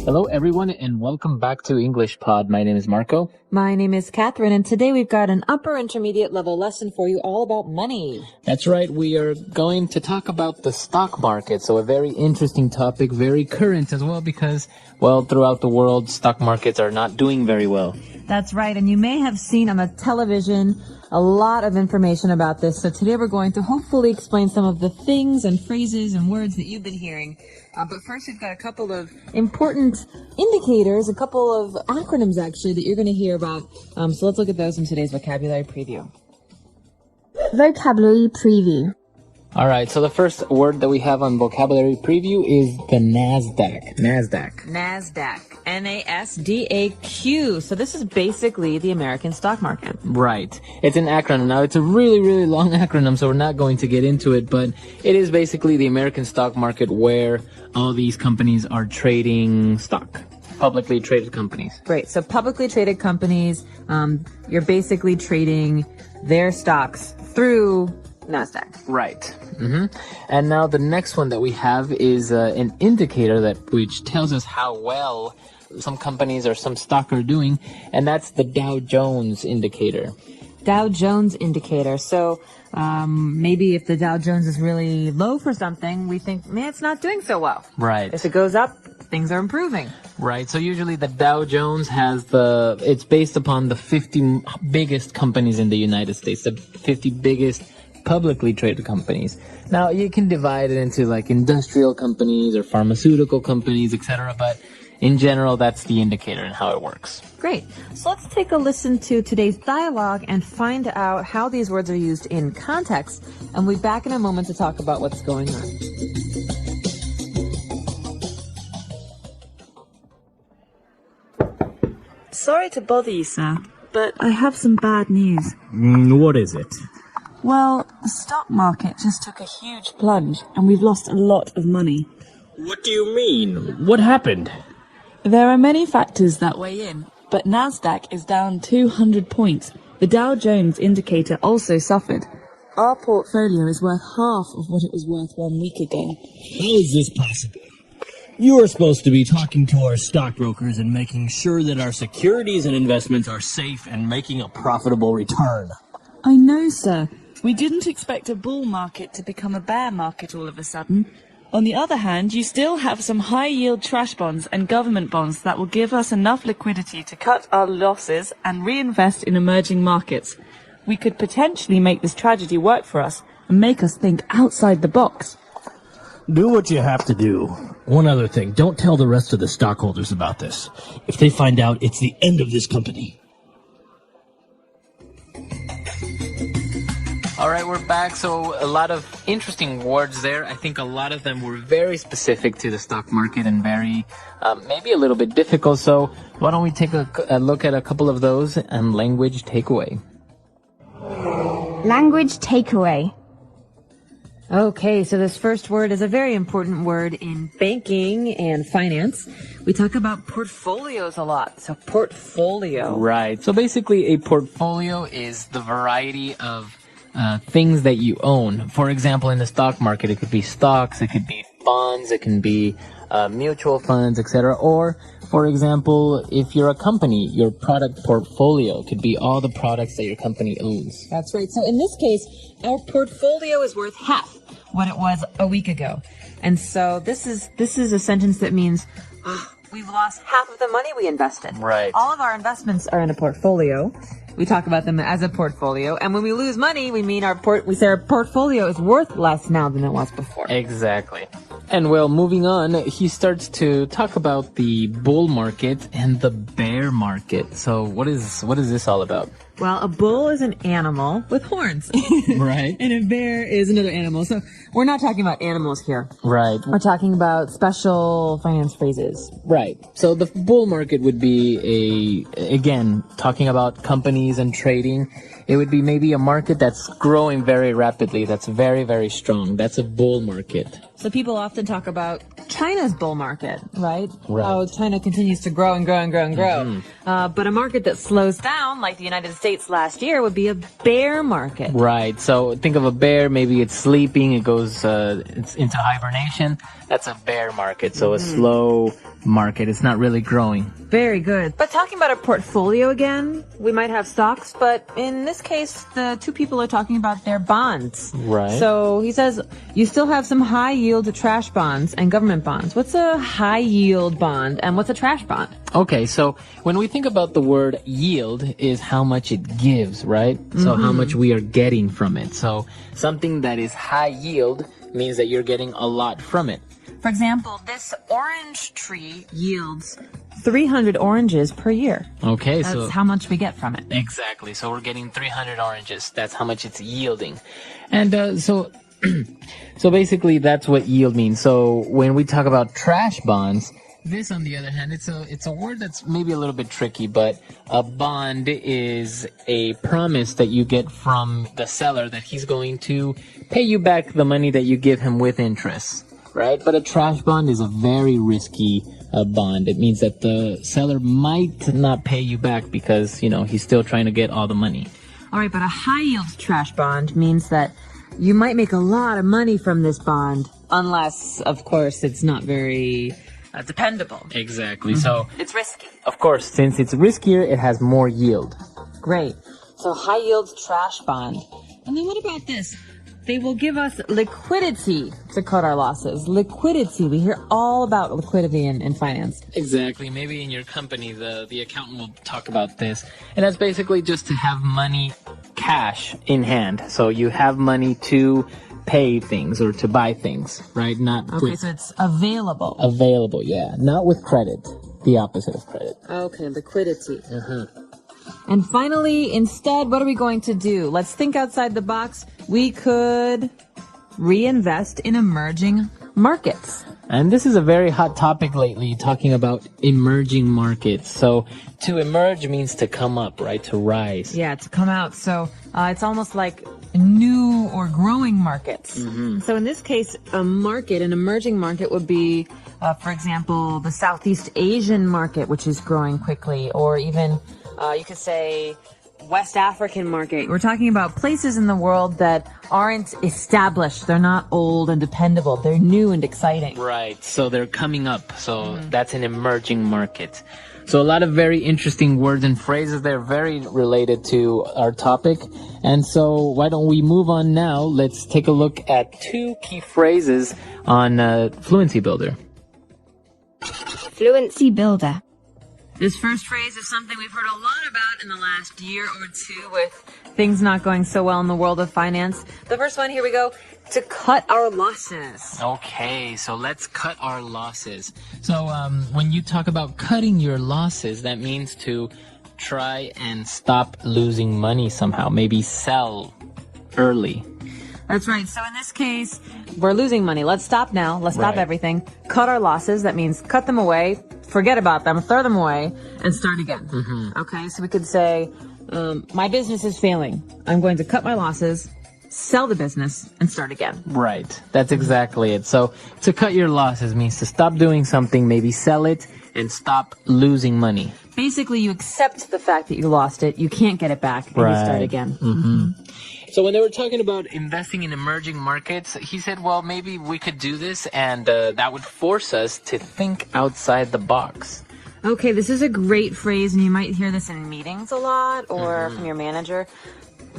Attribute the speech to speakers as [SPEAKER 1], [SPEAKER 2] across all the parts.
[SPEAKER 1] Hello, everyone, and welcome back to English Pod. My name is Marco.
[SPEAKER 2] My name is Catherine, and today we've got an upper intermediate level lesson for you all about money.
[SPEAKER 1] That's right. We are going to talk about the stock market. So a very interesting topic, very current as well, because, well, throughout the world, stock markets are not doing very well.
[SPEAKER 2] That's right, and you may have seen on the television a lot of information about this. So today we're going to hopefully explain some of the things and phrases and words that you've been hearing. But first, we've got a couple of important indicators, a couple of acronyms, actually, that you're going to hear about. So let's look at those in today's vocabulary preview.
[SPEAKER 3] Vocabulary preview.
[SPEAKER 1] All right, so the first word that we have on vocabulary preview is the NASDAQ. NASDAQ.
[SPEAKER 2] NASDAQ. So this is basically the American stock market.
[SPEAKER 1] Right. It's an acronym. Now, it's a really, really long acronym, so we're not going to get into it, but it is basically the American stock market where all these companies are trading stock. Publicly traded companies.
[SPEAKER 2] Great. So publicly traded companies, you're basically trading their stocks through NASDAQ.
[SPEAKER 1] Right. Mm-hmm. And now the next one that we have is an indicator which tells us how well some companies or some stock are doing, and that's the Dow Jones indicator.
[SPEAKER 2] Dow Jones indicator. So maybe if the Dow Jones is really low for something, we think, man, it's not doing so well.
[SPEAKER 1] Right.
[SPEAKER 2] If it goes up, things are improving.
[SPEAKER 1] Right. So usually the Dow Jones it's based upon the 50 biggest companies in the United States, the 50 biggest publicly traded companies. Now, you can divide it into like industrial companies or pharmaceutical companies, etc., but in general, that's the indicator and how it works.
[SPEAKER 2] Great. So let's take a listen to today's dialogue and find out how these words are used in context, and we'll be back in a moment to talk about what's going on.
[SPEAKER 4] Sorry to bother you, sir, but I have some bad news.
[SPEAKER 5] What is it?
[SPEAKER 4] Well, the stock market just took a huge plunge, and we've lost a lot of money.
[SPEAKER 5] What do you mean? What happened?
[SPEAKER 4] There are many factors that weigh in, but NASDAQ is down 200 points. The Dow Jones indicator also suffered. Our portfolio is worth half of what it was worth 1 week ago.
[SPEAKER 5] How is this possible? You are supposed to be talking to our stockbrokers and making sure that our securities and investments are safe and making a profitable return.
[SPEAKER 4] I know, sir. We didn't expect a bull market to become a bear market all of a sudden. On the other hand, you still have some high-yield trash bonds and government bonds that will give us enough liquidity to cut our losses and reinvest in emerging markets. We could potentially make this tragedy work for us and make us think outside the box.
[SPEAKER 5] Do what you have to do. One other thing, don't tell the rest of the stockholders about this. If they find out, it's the end of this company.
[SPEAKER 1] All right, we're back. So a lot of interesting words there. I think a lot of them were very specific to the stock market and very, maybe a little bit difficult. So why don't we take a look at a couple of those and language takeaway.
[SPEAKER 3] Language takeaway.
[SPEAKER 2] Okay, so this first word is a very important word in banking and finance. We talk about portfolios a lot. So portfolio.
[SPEAKER 1] Right. So basically a portfolio is the variety of things that you own. For example, in the stock market, it could be stocks, it could be bonds, it can be mutual funds, etc. Or, for example, if you're a company, your product portfolio could be all the products that your company owns.
[SPEAKER 2] That's right. So in this case, our portfolio is worth half what it was a week ago. And so this is a sentence that means we've lost half of the money we invested.
[SPEAKER 1] Right.
[SPEAKER 2] All of our investments are in a portfolio. We talk about them as a portfolio, and when we lose money, we mean we say our portfolio is worth less now than it was before.
[SPEAKER 1] Exactly. And well, moving on, he starts to talk about the bull market and the bear market. So what is this all about?
[SPEAKER 2] Well, a bull is an animal with horns.
[SPEAKER 1] Right.
[SPEAKER 2] And a bear is another animal. So we're not talking about animals here.
[SPEAKER 1] Right.
[SPEAKER 2] We're talking about special finance phrases.
[SPEAKER 1] Right. So the bull market would be again, talking about companies and trading. it would be maybe a market that's growing very rapidly, that's very, very strong. That's a bull market.
[SPEAKER 2] So people often talk about China's bull market, right?
[SPEAKER 1] Right.
[SPEAKER 2] How China continues to grow and grow and grow and grow. But a market that slows down, like the United States last year, would be a bear market.
[SPEAKER 1] Right. So think of a bear. Maybe it's sleeping. It goes it's into hibernation. That's a bear market. So a slow market. It's not really growing.
[SPEAKER 2] Very good. But talking about a portfolio again, we might have stocks, but in this case, the two people are talking about their bonds.
[SPEAKER 1] Right.
[SPEAKER 2] So he says you still have some high yield trash bonds and government bonds. What's a high yield bond and what's a trash bond?
[SPEAKER 1] Okay, so when we think about the word yield is how much it gives, right? So how much we are getting from it. So something that is high yield means that you're getting a lot from it.
[SPEAKER 2] For example, this orange tree yields 300 oranges per year.
[SPEAKER 1] Okay,
[SPEAKER 2] That's
[SPEAKER 1] so
[SPEAKER 2] how much we get from it.
[SPEAKER 1] exactly. So we're getting 300 oranges. That's how much it's yielding. And so basically that's what yield means. So when we talk about trash bonds, this, on the other hand, it's a word that's maybe a little bit tricky, but a bond is a promise that you get from the seller that he's going to pay you back the money that you give him with interest, right? But a trash bond is a very risky bond. It means that the seller might not pay you back because, he's still trying to get all the money.
[SPEAKER 2] All right, but a high yield trash bond means that you might make a lot of money from this bond, unless, of course, it's not very dependable.
[SPEAKER 1] Exactly. So,
[SPEAKER 2] It's risky.
[SPEAKER 1] of course, since it's riskier, it has more yield.
[SPEAKER 2] Great. So high yield trash bond. And then what about this? They will give us liquidity to cut our losses. Liquidity. We hear all about liquidity in finance.
[SPEAKER 1] Exactly. Maybe in your company, the accountant will talk about this. And that's basically just to have money, cash in hand. So you have money to pay things or to buy things, right? Not
[SPEAKER 2] Okay,
[SPEAKER 1] with
[SPEAKER 2] so it's available.
[SPEAKER 1] available, yeah. Not with credit. The opposite of credit.
[SPEAKER 2] Okay, liquidity. And finally, instead, what are we going to do? Let's think outside the box. We could reinvest in emerging markets.
[SPEAKER 1] And this is a very hot topic lately, talking about emerging markets. So to emerge means to come up, right? To rise.
[SPEAKER 2] Yeah, to come out. So it's almost like new or growing markets. So in this case, an emerging market would be, for example, the Southeast Asian market, which is growing quickly, or even you could say West African market. We're talking about places in the world that aren't established. They're not old and dependable. They're new and exciting.
[SPEAKER 1] Right. So they're coming up. So that's an emerging market. So a lot of very interesting words and phrases. They're very related to our topic. And so why don't we move on now? Let's take a look at two key phrases on Fluency Builder.
[SPEAKER 3] Fluency Builder.
[SPEAKER 2] This first phrase is something we've heard a lot about in the last year or two with things not going so well in the world of finance. The first one, here we go, to cut our losses.
[SPEAKER 1] Okay, so let's cut our losses. So when you talk about cutting your losses, that means to try and stop losing money somehow. Maybe sell early.
[SPEAKER 2] That's right. So in this case, we're losing money. Let's stop now. Let's stop
[SPEAKER 1] Right.
[SPEAKER 2] everything. Cut our losses. That means cut them away, forget about them, throw them away, and start again. Okay, so we could say, my business is failing. I'm going to cut my losses, sell the business, and start again.
[SPEAKER 1] Right. That's exactly it. So to cut your losses means to stop doing something, maybe sell it, and stop losing money.
[SPEAKER 2] Basically, you accept the fact that you lost it, you can't get it back, and you start again.
[SPEAKER 1] So when they were talking about investing in emerging markets, he said, well, maybe we could do this, and that would force us to think outside the box.
[SPEAKER 2] Okay, this is a great phrase, and you might hear this in meetings a lot or from your manager.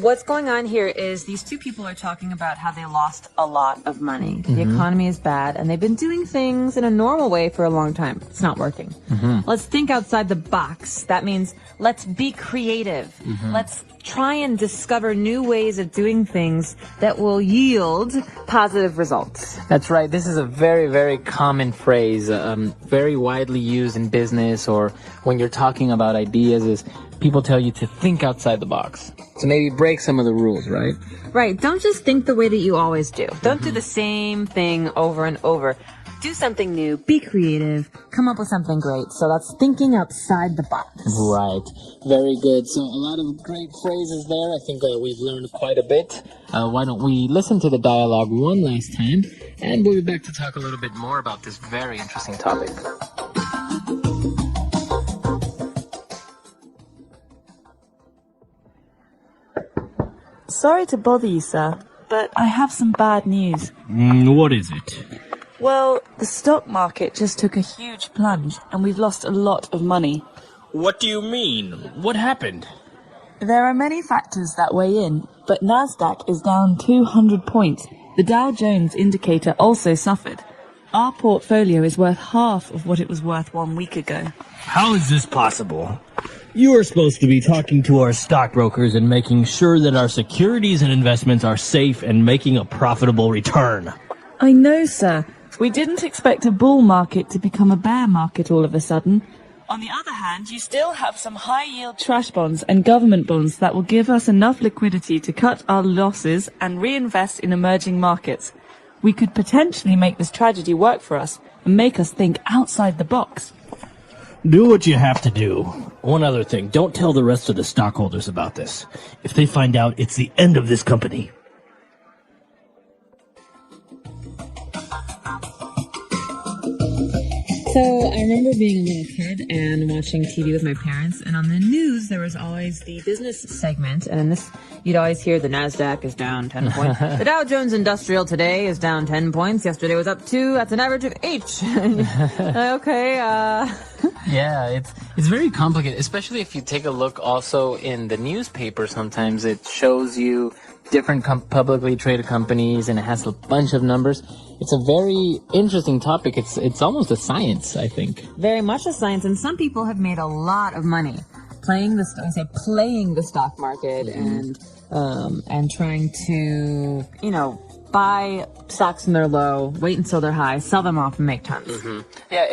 [SPEAKER 2] What's going on here is these two people are talking about how they lost a lot of money. The economy is bad, and they've been doing things in a normal way for a long time. It's not working. Let's think outside the box. That means let's be creative. Let's try and discover new ways of doing things that will yield positive results.
[SPEAKER 1] That's right. This is a very, very common phrase, very widely used in business or when you're talking about ideas is people tell you to think outside the box. So maybe break some of the rules, right?
[SPEAKER 2] Right. Don't just think the way that you always do. Don't do the same thing over and over. do something new, be creative, come up with something great. So that's thinking outside the box.
[SPEAKER 1] Right. Very good. So a lot of great phrases there. I think we've learned quite a bit. Why don't we listen to the dialogue one last time, and we'll be back to talk a little bit more about this very interesting topic.
[SPEAKER 4] Sorry to bother you, sir, but I have some bad news.
[SPEAKER 5] What is it?
[SPEAKER 4] Well, the stock market just took a huge plunge, and we've lost a lot of money.
[SPEAKER 5] What do you mean? What happened?
[SPEAKER 4] There are many factors that weigh in, but Nasdaq is down 200 points. The Dow Jones indicator also suffered. Our portfolio is worth half of what it was worth 1 week ago.
[SPEAKER 5] How is this possible? You are supposed to be talking to our stockbrokers and making sure that our securities and investments are safe and making a profitable return.
[SPEAKER 4] I know, sir. We didn't expect a bull market to become a bear market all of a sudden. On the other hand, you still have some high-yield trash bonds and government bonds that will give us enough liquidity to cut our losses and reinvest in emerging markets. We could potentially make this tragedy work for us and make us think outside the box.
[SPEAKER 5] Do what you have to do. One other thing, don't tell the rest of the stockholders about this. If they find out, it's the end of this company.
[SPEAKER 2] So I remember being a little kid and watching TV with my parents, and on the news there was always the business segment, and in this you'd always hear the Nasdaq is down 10 points. The Dow Jones Industrial today is down 10 points. Yesterday was up 2. That's an average of 8. Okay.
[SPEAKER 1] Yeah, it's very complicated, especially if you take a look also in the newspaper. Sometimes it shows you different publicly traded companies, and it has a bunch of numbers. It's a very interesting topic. It's almost a science, I think.
[SPEAKER 2] Very much a science, and some people have made a lot of money playing the stock market and trying to buy stocks when they're low, wait until they're high, sell them off, and make tons.
[SPEAKER 1] Mm-hmm. Yeah,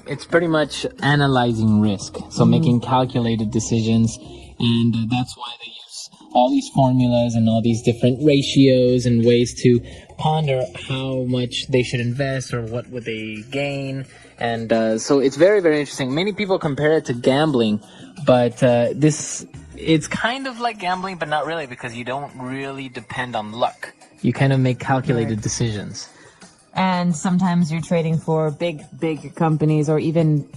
[SPEAKER 1] it's pretty much analyzing risk, so making calculated decisions, and that's why they use all these formulas and all these different ratios and ways to ponder how much they should invest or what would they gain. And so it's very, very interesting. Many people compare it to gambling, but it's kind of like gambling, but not really, because you don't really depend on luck. You kind of make calculated decisions.
[SPEAKER 2] And sometimes you're trading for big companies, or even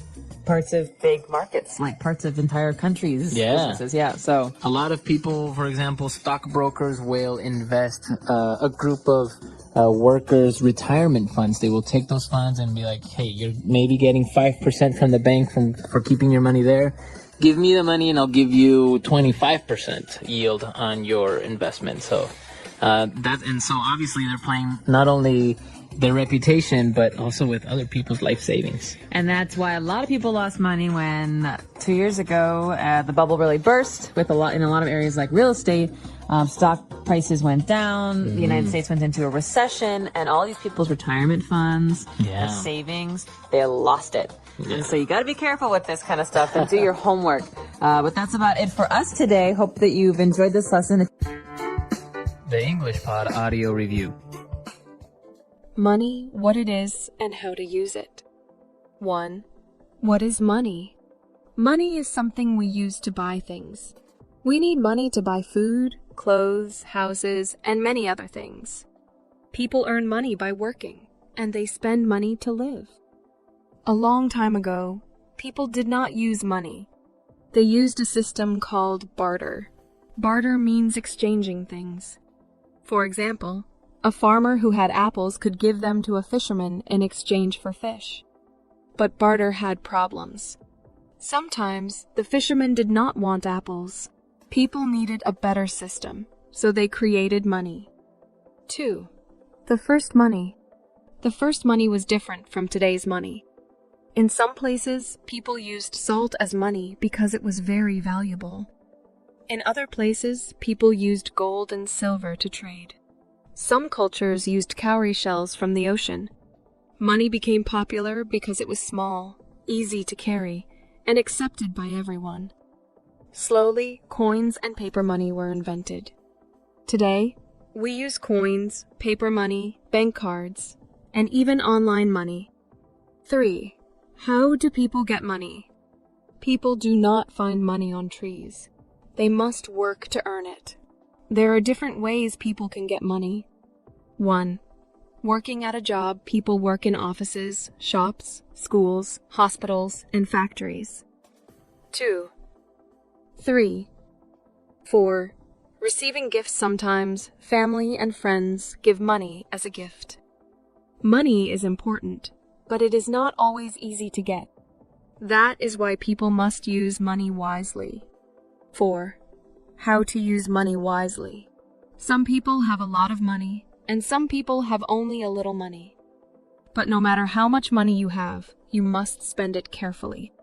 [SPEAKER 2] parts of big markets, like parts of entire countries. Businesses. Yeah. So
[SPEAKER 1] a lot of people, for example, stockbrokers will invest a group of workers' retirement funds. They will take those funds and be like, hey, you're maybe getting 5% from the bank for keeping your money there. Give me the money and I'll give you 25% yield on your investment. So so obviously they're playing not only their reputation, but also with other people's life savings.
[SPEAKER 2] And that's why a lot of people lost money when 2 years ago the bubble really burst. In a lot of areas like real estate, stock prices went down. The United States went into a recession, and all these people's retirement funds, their savings, they lost it. Yeah. And so you got to be careful with this kind of stuff and do your homework. But that's about it for us today. Hope that you've enjoyed this lesson.
[SPEAKER 1] The English Pod Audio Review.
[SPEAKER 3] Money, what it is, and how to use it. 1. What is money? Money is something we use to buy things. We need money to buy food, clothes, houses, and many other things. People earn money by working, and they spend money to live. A long time ago, people did not use money. They used a system called barter. Barter means exchanging things. For example, a farmer who had apples could give them to a fisherman in exchange for fish. But barter had problems. Sometimes the fisherman did not want apples. People needed a better system, so they created money. 2. The first money. The first money was different from today's money. In some places, people used salt as money because it was very valuable. In other places, people used gold and silver to trade. Some cultures used cowrie shells from the ocean. Money became popular because it was small, easy to carry, and accepted by everyone. Slowly, coins and paper money were invented. Today, we use coins, paper money, bank cards, and even online money. 3. How do people get money? People do not find money on trees. They must work to earn it. There are different ways people can get money. 1. Working at a job. People work in offices, shops, schools, hospitals, and factories. 2. 3. 4. Receiving gifts. Sometimes family and friends give money as a gift. Money is important, but it is not always easy to get. That is why people must use money wisely. 4. How to use money wisely. Some people have a lot of money, and some people have only a little money. But no matter how much money you have, you must spend it carefully.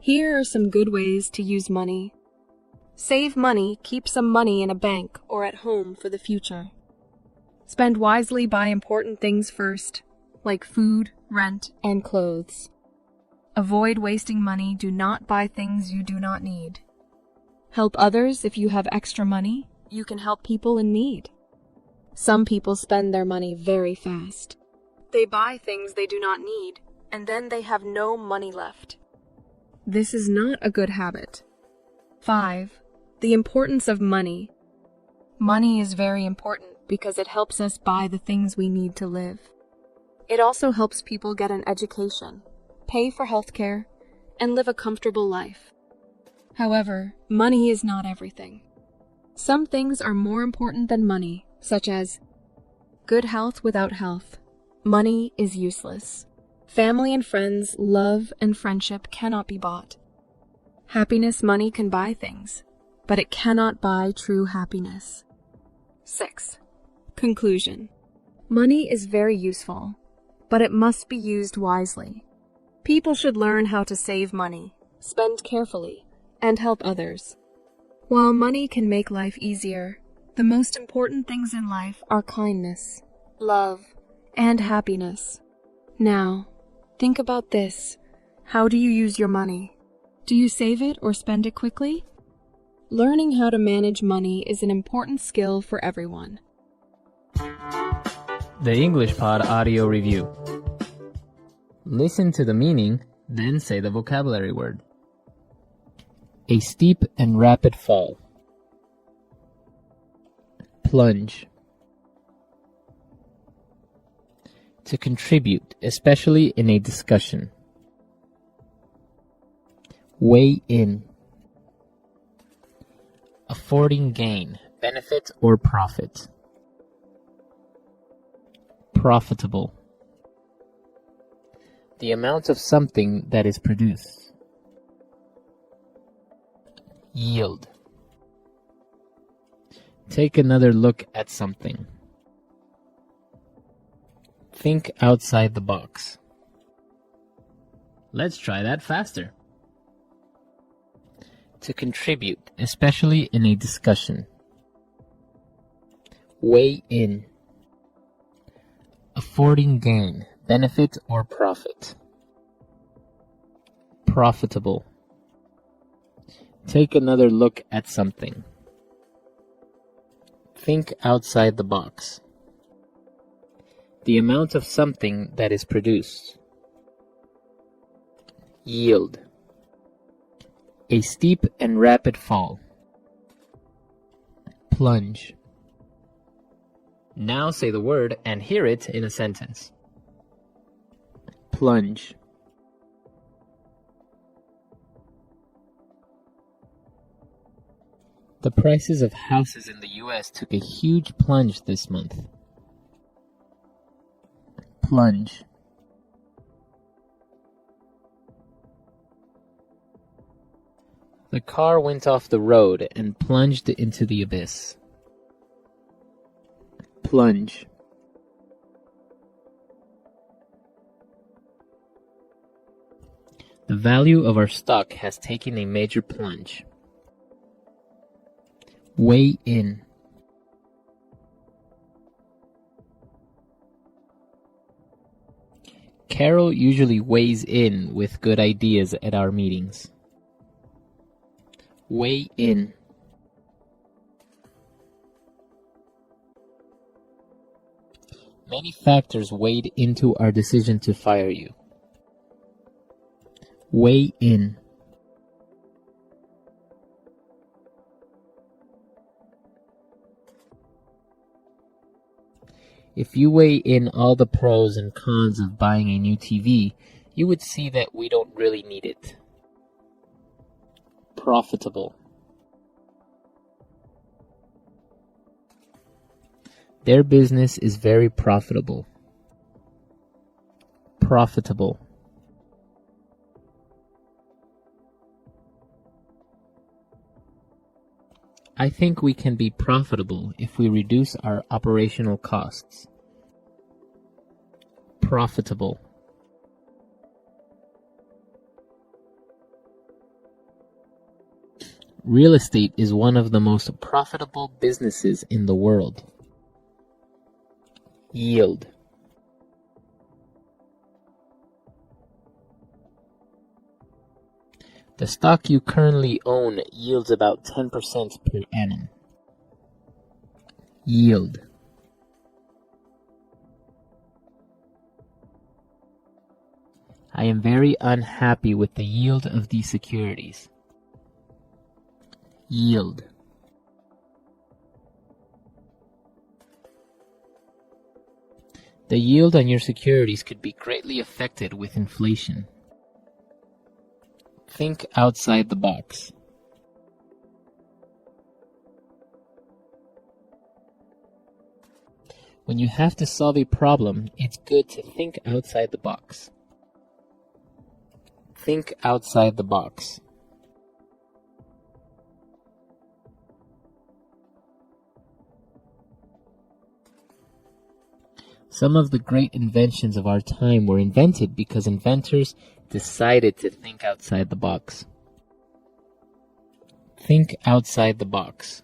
[SPEAKER 3] Here are some good ways to use money. Save money. Keep some money in a bank or at home for the future. Spend wisely. Buy important things first, like food, rent, and clothes. Avoid wasting money. Do not buy things you do not need. Help others. If you have extra money, you can help people in need. Some people spend their money very fast. They buy things they do not need, and then they have no money left. This is not a good habit. 5. The importance of money. Money is very important because it helps us buy the things we need to live. It also helps people get an education, pay for healthcare, and live a comfortable life. However, money is not everything. Some things are more important than money, such as good health. Without health, money is useless. Family and friends, love and friendship cannot be bought. Happiness. Money can buy things, but it cannot buy true happiness. 6. Conclusion. Money is very useful, but it must be used wisely. People should learn how to save money, spend carefully, and help others. While money can make life easier, the most important things in life are kindness, love, and happiness. Now, think about this. How do you use your money? Do you save it or spend it quickly? Learning how to manage money is an important skill for everyone.
[SPEAKER 1] The English Pod Audio Review. Listen to the meaning, then say the vocabulary word. A steep and rapid fall. Plunge. To contribute, especially in a discussion. Weigh in. Affording gain, benefit or profit. Profitable. The amount of something that is produced. Yield. Take another look at something. Think outside the box. Let's try that faster. To contribute, especially in a discussion. Weigh in. Affording gain, benefit or profit. Profitable. Take another look at something. Think outside the box. The amount of something that is produced. Yield. A steep and rapid fall. Plunge. Now say the word and hear it in a sentence. Plunge. The prices of houses in the U.S. took a huge plunge this month. Plunge. The car went off the road and plunged into the abyss. Plunge. The value of our stock has taken a major plunge. Weigh in. Carol usually weighs in with good ideas at our meetings. Weigh in. Many factors weighed into our decision to fire you. Weigh in. If you weigh in all the pros and cons of buying a new TV, you would see that we don't really need it. Profitable. Their business is very profitable. Profitable. I think we can be profitable if we reduce our operational costs. Profitable. Real estate is one of the most profitable businesses in the world. Yield. The stock you currently own yields about 10% per annum. Yield. I am very unhappy with the yield of these securities. Yield. The yield on your securities could be greatly affected with inflation. Think outside the box. When you have to solve a problem, it's good to think outside the box. Think outside the box. Some of the great inventions of our time were invented because inventors decided to think outside the box. Think outside the box.